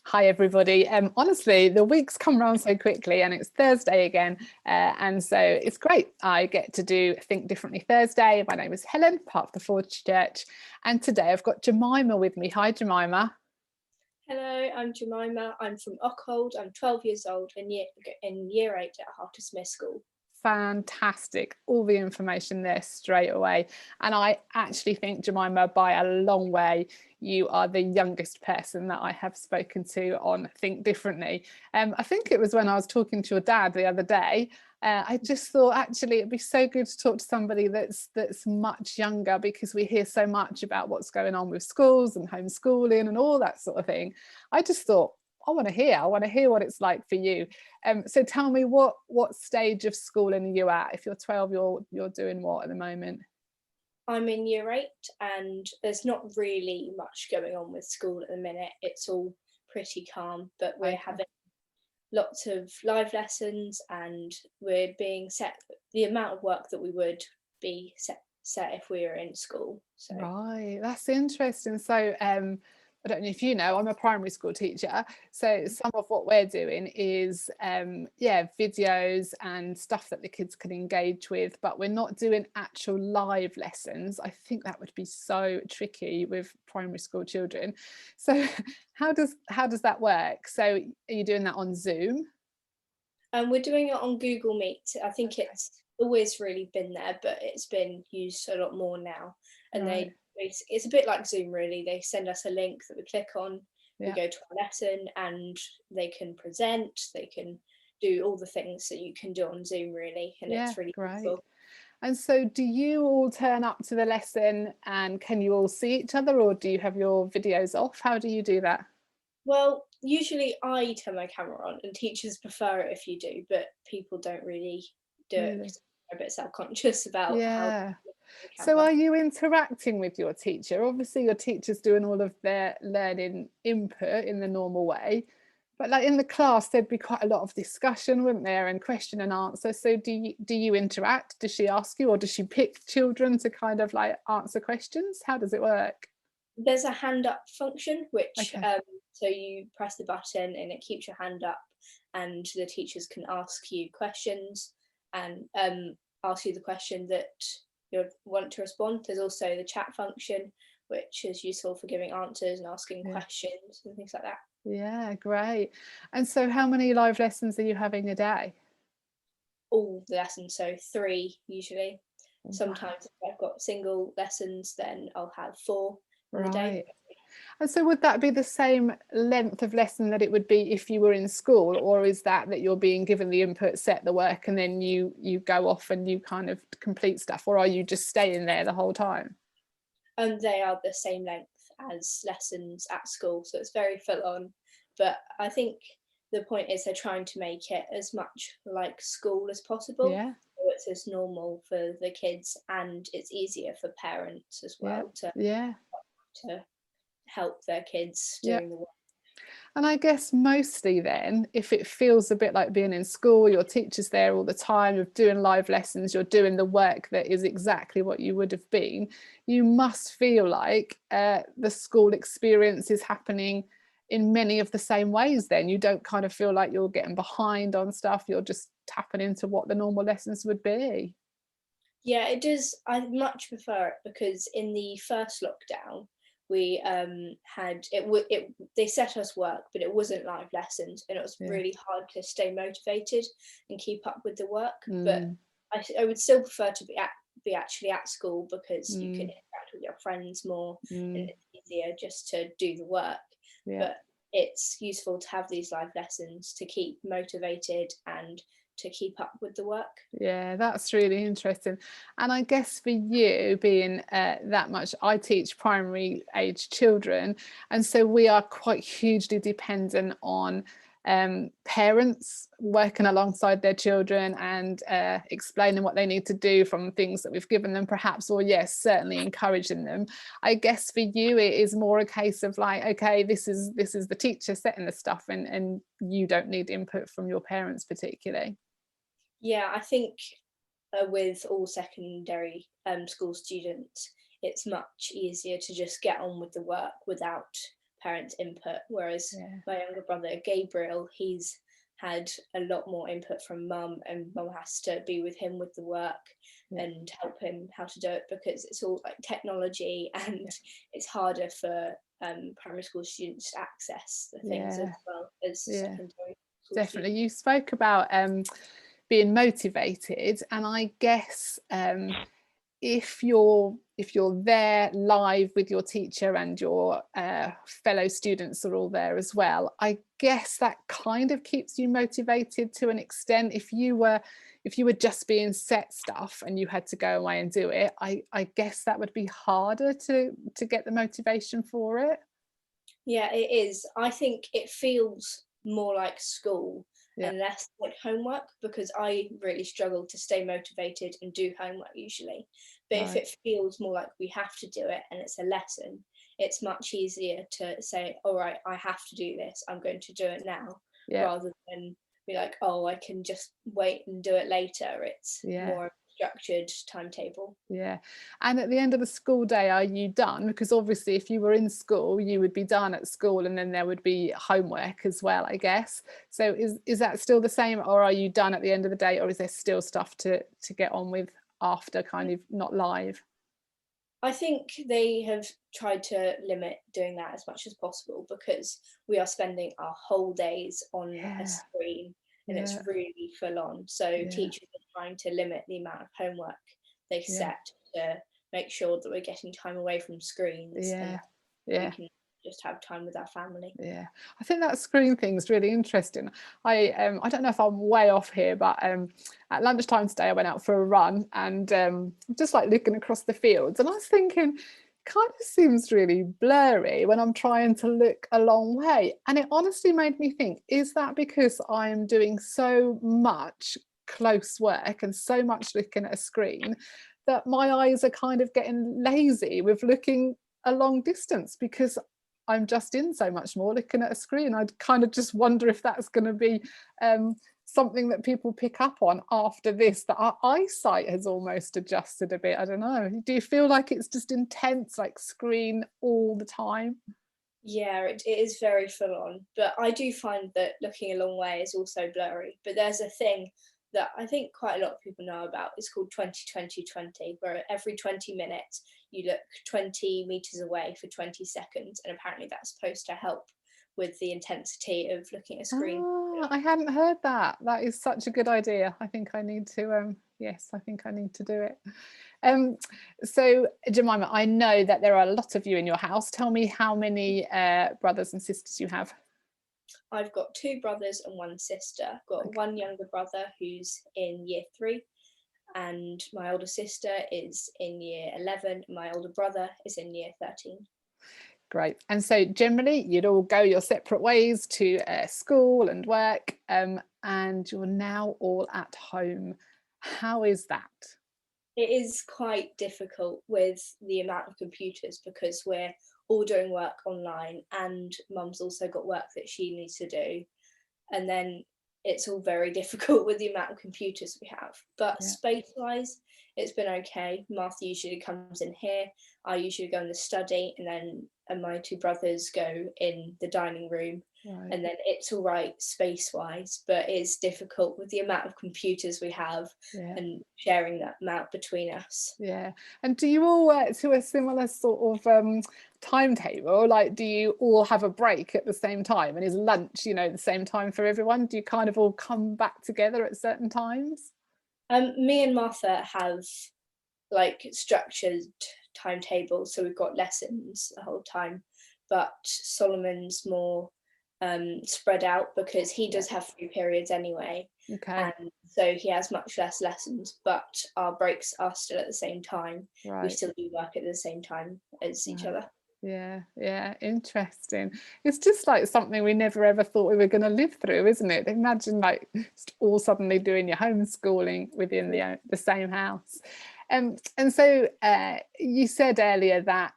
Hi everybody. Honestly, the weeks come around so quickly and it's Thursday again, and so it's great. I get to do Think Differently Thursday. My name is Helen, part of the Forge Church, and today I've got Jemima with me. Hi Jemima. Hello, I'm Jemima. I'm from Ockhold. I'm 12 years old and in year 8 at Hartismere School. Fantastic, all the information there straight away. And I actually think, Jemima, by a long way, you are the youngest person that I have spoken to on Think Differently. I think it was when I was talking to your dad the other day. I just thought actually it'd be so good to talk to somebody that's much younger, because we hear so much about what's going on with schools and homeschooling and all that sort of thing. I just thought, I want to hear what it's like for you. So tell me, what stage of schooling are you at? If you're 12, you're doing what at the moment? I'm in year 8 and there's not really much going on with school at the minute. It's all pretty calm, but we're having lots of live lessons and we're being set the amount of work that we would be set if we were in school. So Right, that's interesting. So I don't know if you know, I'm a primary school teacher, so some of what we're doing is videos and stuff that the kids can engage with, but we're not doing actual live lessons. I think that would be so tricky with primary school children. So how does that work? So are you doing that on Zoom? we're doing it on Google Meet. I think Okay. it's always really been there, but it's been used a lot more now. And Right. it's a bit like Zoom, really. They send us a link that we click on, we Yeah. go to our lesson, and they can present, they can do all the things that you can do on Zoom, really, and Yeah, it's really great. useful. And so do you all turn up to the lesson and can you all see each other, or do you have your videos off? How do you do that? Well, usually I turn my camera on, and teachers prefer it if you do, but people don't really do it Really? because they're a bit self-conscious about how to Yeah. look at the So camera. are you interacting with your teacher? Obviously your teacher's doing all of their learning input in the normal way, but like in the class there'd be quite a lot of discussion, wouldn't there, and question and answer. So do you interact? Does she ask you, or does she pick children to kind of like answer questions? How does it work? There's a hand up function, which Okay. so you press the button and it keeps your hand up, and the teachers can ask you questions and ask you the question that you want to respond. There's also the chat function, which is useful for giving answers and asking Yeah. questions and things like that. Yeah, great. And so how many live lessons are you having a day? All the lessons, so 3 usually. Wow. Sometimes if I've got single lessons, then I'll have 4 in the day. Right. And so would that be the same length of lesson that it would be if you were in school, or is that you're being given the input, set the work, and then you go off and you kind of complete stuff, or are you just staying there the whole time? And they are the same length as lessons at school, so it's very full on. But I think the point is they're trying to make it as much like school as possible, Yeah, so it's as normal for the kids and it's easier for parents as yeah, well yeah, to help their kids yeah. doing the work. And I guess mostly then, if it feels a bit like being in school, your teacher's there all the time, you're doing live lessons, you're doing the work that is exactly what you would have been, you must feel like the school experience is happening in many of the same ways then. You don't kind of feel like you're getting behind on stuff, you're just tapping into what the normal lessons would be. Yeah, it does. I much prefer it because in the first lockdown, we had they set us work, but it wasn't live lessons, and it was Yeah. really hard to stay motivated and keep up with the work. But Mm, I would still prefer to be actually at school because you can mm, interact with your friends more, and mm, it's easier just to do the work. yeah. But it's useful to have these live lessons to keep motivated and to keep up with the work. Yeah, that's really interesting. And I guess for you being that much, I teach primary age children. And so we are quite hugely dependent on parents working alongside their children and explaining what they need to do from things that we've given them, perhaps, or yes, certainly encouraging them. I guess for you, it is more a case of like, okay, this is the teacher setting the stuff, and you don't need input from your parents particularly. Yeah, I think with all secondary school students, it's much easier to just get on with the work without parents' input, whereas Yeah. my younger brother Gabriel, he's had a lot more input from mum, and mum has to be with him with the work Yeah. and help him how to do it, because it's all like technology, and it's harder for primary school students to access the things as Yeah. well as Yeah. secondary school Definitely. students. You spoke about being motivated, and I guess if you're there live with your teacher and your fellow students are all there as well, I guess that kind of keeps you motivated to an extent. If you were just being set stuff and you had to go away and do it, I guess that would be harder to get the motivation for it. Yeah, it is. I think it feels more like school Yeah. and less like homework, because I really struggle to stay motivated and do homework usually. But if Right. it feels more like we have to do it and it's a lesson, it's much easier to say, all right, I have to do this, I'm going to do it now, Yeah. rather than be like, oh, I can just wait and do it later. It's Yeah. more structured timetable. Yeah. And at the end of the school day, are you done? Because obviously, if you were in school, you would be done at school, and then there would be homework as well, I guess. So is that still the same, or are you done at the end of the day, or is there still stuff to get on with after, kind of not live? I think they have tried to limit doing that as much as possible, because we are spending our whole days on a Yeah. screen, and Yeah. it's really full on. So Yeah. teachers are trying to limit the amount of homework they Yeah. set to make sure that we're getting time away from screens and Yeah. we Yeah. can just have time with our family. Yeah, I think that screen thing is really interesting. I don't know if I'm way off here, but at lunchtime today I went out for a run, and just like looking across the fields, and I was thinking, kind of seems really blurry when I'm trying to look a long way. And it honestly made me think, is that because I'm doing so much close work and so much looking at a screen that my eyes are kind of getting lazy with looking a long distance, because I'm just in so much more looking at a screen? I'd kind of just wonder if that's going to be something that people pick up on after this, that our eyesight has almost adjusted a bit. I don't know. Do you feel like it's just intense, like screen all the time? Yeah, it is very full on, but I do find that looking a long way is also blurry. But there's a thing that I think quite a lot of people know about. It's called 20-20-20, where every 20 minutes you look 20 meters away for 20 seconds, and apparently that's supposed to help with the intensity of looking at a screen. Ah, I hadn't heard that. That is such a good idea. I think I need to yes, I think I need to do it. Um, so Jemima, I know that there are a lot of you in your house. Tell me how many brothers and sisters you have. I've got two brothers and one sister. I've got Okay, one younger brother who's in year 3, and my older sister is in year 11. My older brother is in year 13. great. And so generally you'd all go your separate ways to school and work, and you're now all at home. How is that? It is quite difficult with the amount of computers, because we're all doing work online, and mum's also got work that she needs to do. And then it's all very difficult with the amount of computers we have. But Yeah, space wise, it's been okay. Martha usually comes in here, I usually go in the study, and then and my two brothers go in the dining room. right. And then it's all right space wise, but it's difficult with the amount of computers we have Yeah. and sharing that amount between us. Yeah. And do you all work to a similar sort of timetable? Like, do you all have a break at the same time? And is lunch, the same time for everyone? Do you kind of all come back together at certain times? Me and Martha have like structured timetables, so we've got lessons the whole time. But Solomon's more spread out, because he Yeah. does have 3 periods anyway, Okay. and so he has much less lessons. But our breaks are still at the same time. We Right. still do work at the same time as each Right. other. Yeah, yeah, interesting. It's just like something we never ever thought we were going to live through, isn't it? Imagine like just all suddenly doing your homeschooling within the same house. And so you said earlier that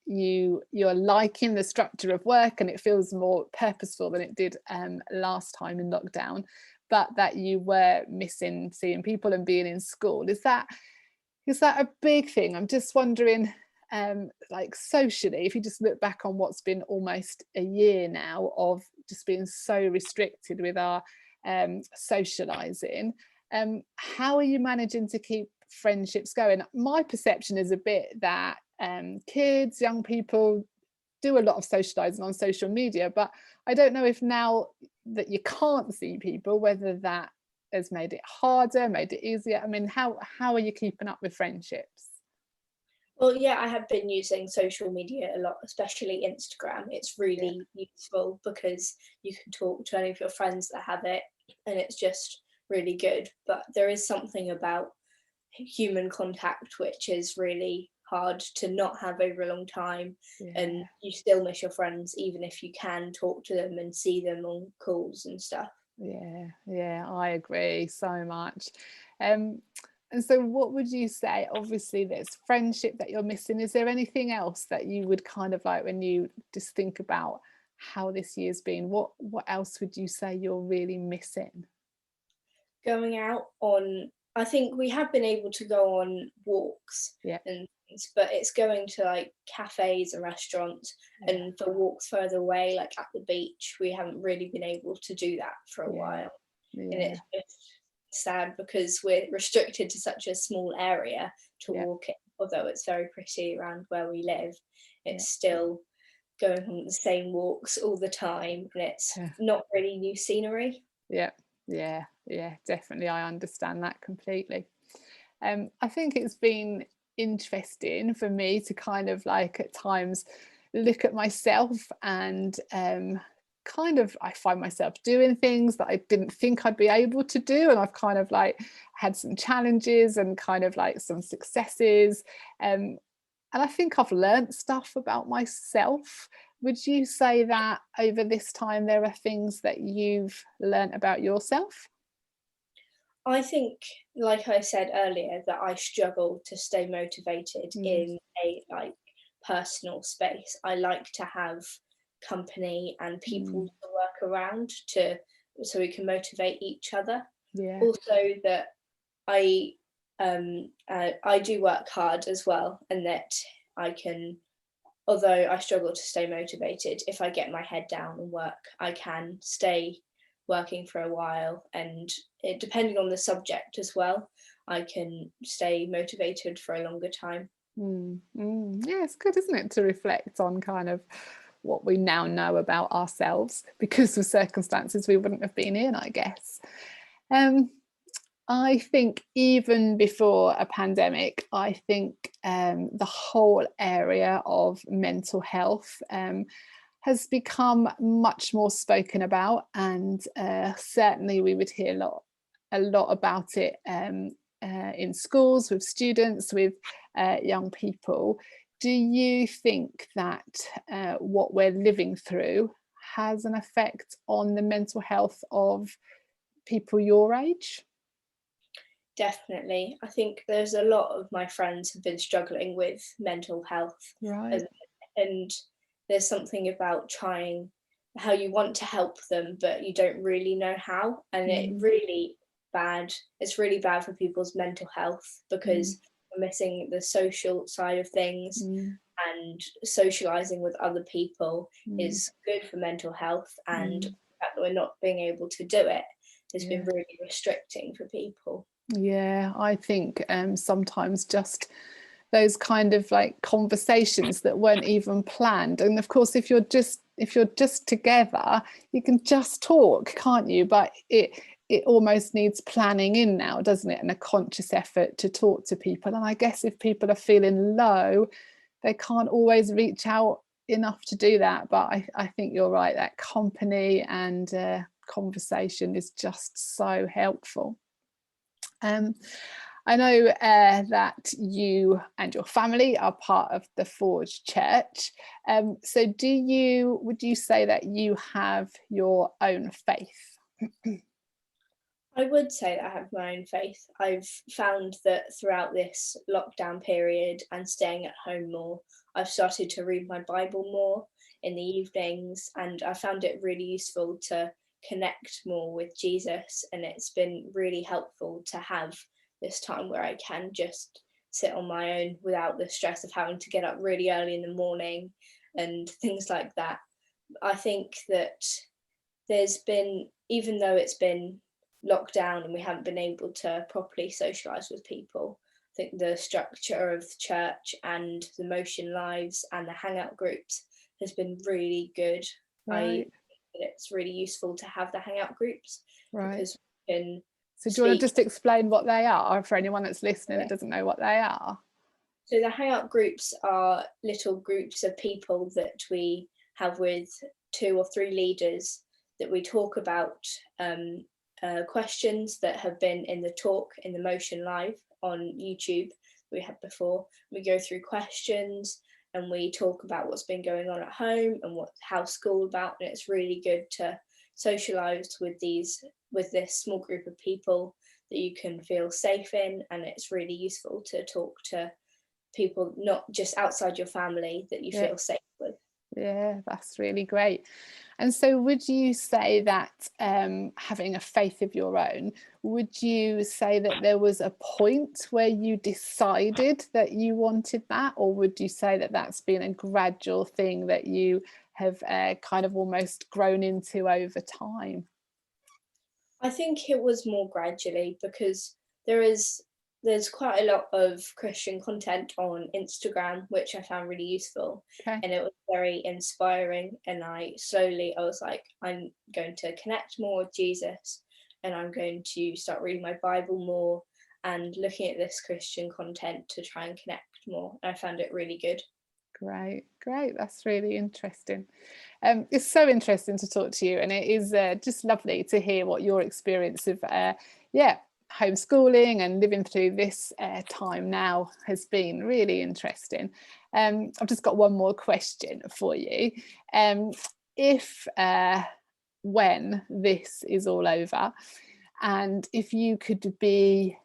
you're liking the structure of work, and it feels more purposeful than it did last time in lockdown, but that you were missing seeing people and being in school. Is that a big thing? I'm just wondering, like socially, if you just look back on what's been almost a year now of just being so restricted with our socializing, how are you managing to keep friendships going? My perception is a bit that kids, young people do a lot of socializing on social media, but I don't know if now that you can't see people, whether that has made it harder, made it easier. I mean, how are you keeping up with friendships? Well, yeah, I have been using social media a lot, especially Instagram. It's Yeah, really useful because you can talk to any of your friends that have it, and it's just really good. But there is something about human contact which is really hard to not have over a long time, and yeah, you still miss your friends even if you can talk to them and see them on calls and stuff. yeah, yeah, I agree so much. Um, and so what would you say? Obviously, there's friendship that you're missing. Is there anything else that you would kind of like when you just think about how this year's been? What else would you say you're really missing? Going out on, I think we have been able to go on walks Yeah, and things, but it's going to like cafes and restaurants, yeah, and for walks further away, like at the beach, we haven't really been able to do that for a yeah, while. And yeah, it's just sad because we're restricted to such a small area to yeah, walk in. Although it's very pretty around where we live, yeah, it's still going on the same walks all the time, and it's yeah. not really new scenery. Yeah, yeah, yeah, definitely. I understand that completely. I think it's been interesting for me to kind of like at times look at myself and kind of I find myself doing things that I didn't think I'd be able to do. And I've kind of like had some challenges and kind of like some successes. And I think I've learnt stuff about myself. Would you say that over this time there are things that you've learnt about yourself? I think, like I said earlier, that I struggle to stay motivated Mm, in a like personal space. I like to have company and people mm, to work around to so we can motivate each other. yeah, Also, that I I do work hard as well, and that I can. Although I struggle to stay motivated, if I get my head down and work, I can stay working for a while. And it, depending on the subject as well, I can stay motivated for a longer time. Yeah, it's good, isn't it, to reflect on kind of what we now know about ourselves because of circumstances we wouldn't have been in, I guess. Um, I think even before a pandemic, I think the whole area of mental health has become much more spoken about, and certainly we would hear a lot about it in schools with students, with young people. Do you think that what we're living through has an effect on the mental health of people your age? Definitely. I think there's a lot of my friends have been struggling with mental health, Right. and, and there's something about trying how you want to help them, but you don't really know how. And Mm, it's really bad for people's mental health mm, because we're missing the social side of things, mm, and socializing with other people mm, is good for mental health. And the mm. fact that we're not being able to do it has been Yeah. really restricting for people. Yeah, I think sometimes just those kind of like conversations that weren't even planned. And of course, if you're just together, you can just talk, can't you? But it almost needs planning in now, doesn't it? And a conscious effort to talk to people. And I guess if people are feeling low, they can't always reach out enough to do that. But I think you're right, that company and conversation is just so helpful. Um, I know that you and your family are part of the Forge Church. So, would you say that you have your own faith? I would say that I have my own faith. I've found that throughout this lockdown period and staying at home more, I've started to read my Bible more in the evenings, and I found it really useful to connect more with Jesus. And it's been really helpful to have this time where I can just sit on my own without the stress of having to get up really early in the morning and things like that. I think that there's been, even though it's been locked down and we haven't been able to properly socialise with people, I think the structure of church and the motion lives and the hangout groups has been really good. I Right. think it's really useful to have the hangout groups Right. because we can So do you want to just explain what they are for anyone that's listening that Yeah. doesn't know what they are? So the hangout groups are little groups of people that we have with 2 or 3 leaders that we talk about questions that have been in the talk in the Motion Live on YouTube we had before. We go through questions and we talk about what's been going on at home and how's school about, and it's really good to socialise with this small group of people that you can feel safe in, and it's really useful to talk to people not just outside your family that you feel safe with. Yeah, that's really great. And so would you say that having a faith of your own, would you say that there was a point where you decided that you wanted that, or would you say that that's been a gradual thing that you have kind of almost grown into over time? I think it was more gradually because there's quite a lot of Christian content on Instagram, which I found really useful. Okay. And it was very inspiring. And I was like, I'm going to connect more with Jesus and I'm going to start reading my Bible more and looking at this Christian content to try and connect more. And I found it really good. Great, that's really interesting. It's so interesting to talk to you, and it is just lovely to hear what your experience of homeschooling and living through this time now has been. Really interesting. I've just got one more question for you. If when this is all over, and if you could be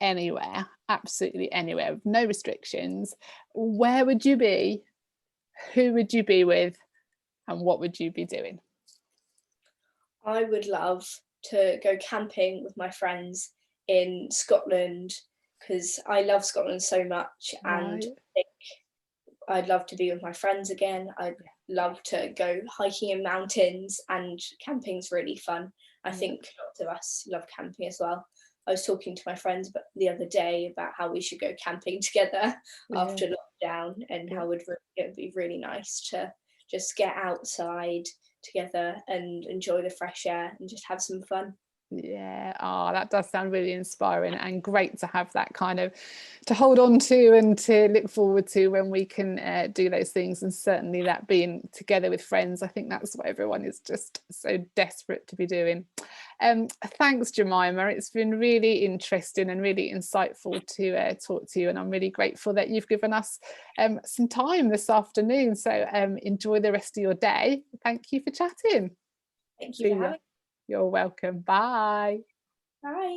anywhere, absolutely anywhere, with no restrictions, where would you be? Who would you be with? And what would you be doing? I would love to go camping with my friends in Scotland because I love Scotland so much, and Right. I think I'd love to be with my friends again. I'd love to go hiking in mountains, and camping's really fun. I think lots of us love camping as well. I was talking to my friends the other day about how we should go camping together after lockdown, and how it would be really nice to just get outside together and enjoy the fresh air and just have some fun. Yeah, oh, that does sound really inspiring and great to have that kind of to hold on to and to look forward to when we can do those things. And certainly that being together with friends, I think that's what everyone is just so desperate to be doing. Thanks, Jemima. It's been really interesting and really insightful to talk to you, and I'm really grateful that you've given us some time this afternoon. So enjoy the rest of your day. Thank you for chatting. Thank you for having me. You're welcome. Bye. Bye.